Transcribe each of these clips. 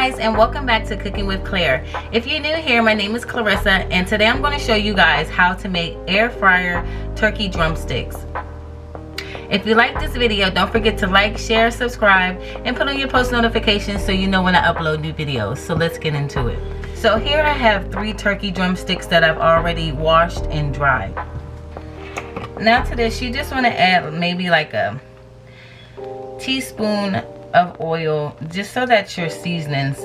guys, and welcome back to Cooking with Claire. If you're new here, my name is Clarissa, and today I'm going to show you guys how to make air fryer turkey drumsticks. If you like this video, don't forget to like, share, subscribe, and put on your post notifications so you know when I upload new videos. So let's get into it. So here I have 3 turkey drumsticks that I've already washed and dried. Now to this, you just want to add maybe like a teaspoon of oil, just so that your seasonings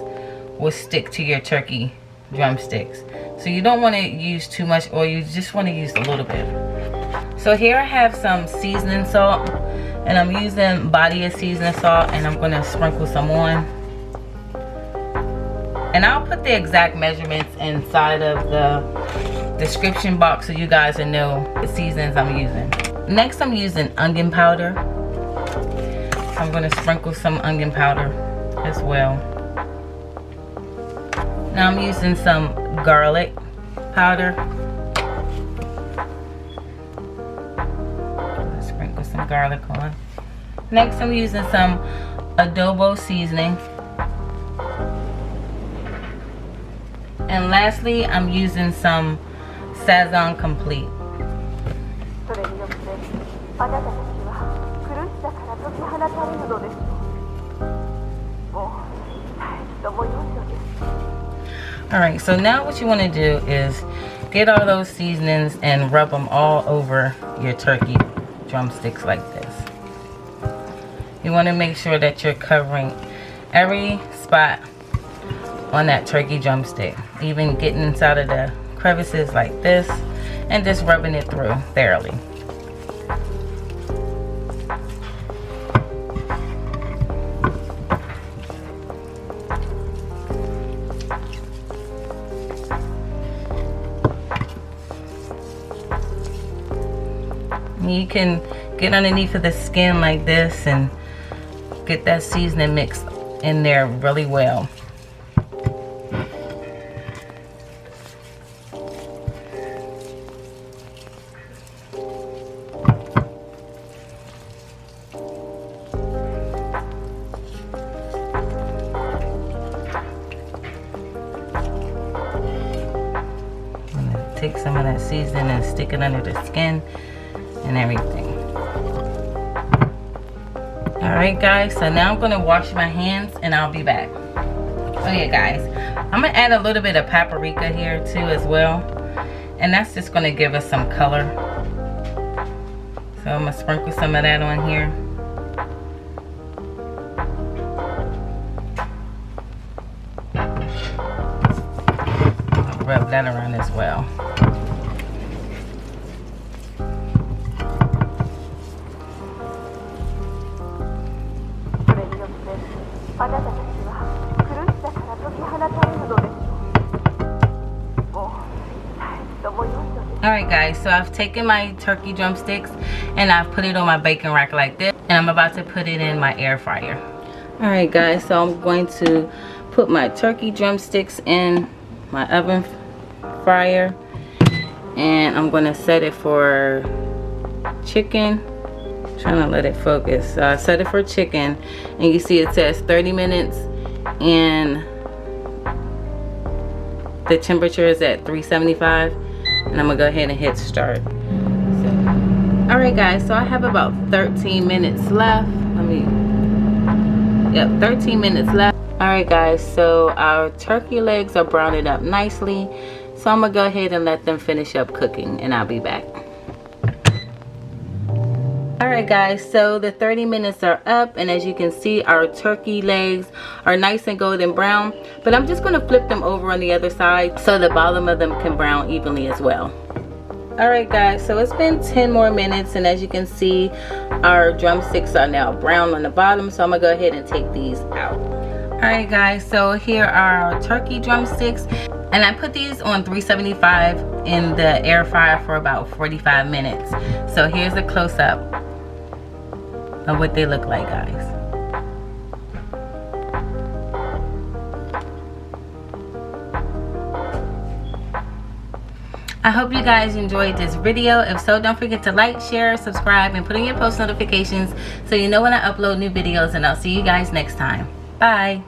will stick to your turkey drumsticks. So you don't want to use too much oil, you just want to use a little bit. So here I have some seasoning salt, and I'm using body of seasoning salt, and I'm going to sprinkle some on. And I'll put the exact measurements inside of the description box so you guys will know the seasonings I'm using. Next, I'm using onion powder. I'm going to sprinkle some onion powder as well. Now I'm using some garlic powder. Sprinkle some garlic on. Next I'm using some Adobo Seasoning. And lastly, I'm using some Sazon Complete. Alright, so now what you want to do is get all those seasonings and rub them all over your turkey drumsticks like this. You want to make sure that you're covering every spot on that turkey drumstick, even getting inside of the crevices like this, and just rubbing it through thoroughly. You can get underneath of the skin like this and get that seasoning mix in there really well. I'm gonna take some of that seasoning and stick it under the skin and everything. Alright guys, so now I'm going to wash my hands and I'll be back. Oh yeah guys, I'm going to add a little bit of paprika here too as well, and that's just going to give us some color. So I'm going to sprinkle some of that on here. I'll rub that around as well. Alright guys, so I've taken my turkey drumsticks and I've put it on my baking rack like this, and I'm about to put it in my air fryer. Alright guys, so I'm going to put my turkey drumsticks in my oven fryer, and I'm going to set it for chicken. I'm trying to let it focus. So I set it for chicken, and you see it says 30 minutes and the temperature is at 375, and I'm gonna go ahead and hit start. Alright guys, so I have about 13 minutes left. 13 minutes left. Alright guys, so our turkey legs are browning up nicely, so I'm gonna go ahead and let them finish up cooking, and I'll be back. Alright guys, so the 30 minutes are up, and as you can see, our turkey legs are nice and golden brown, but I'm just going to flip them over on the other side so the bottom of them can brown evenly as well. Alright guys, so it's been 10 more minutes, and as you can see, our drumsticks are now brown on the bottom, so I'm going to go ahead and take these out. Alright guys, so here are our turkey drumsticks, and I put these on 375 in the air fryer for about 45 minutes. So here's a close-up of what they look like, guys. I hope you guys enjoyed this video. If so, don't forget to like, share, subscribe, and put in your post notifications so you know when I upload new videos, and I'll see you guys next time. Bye.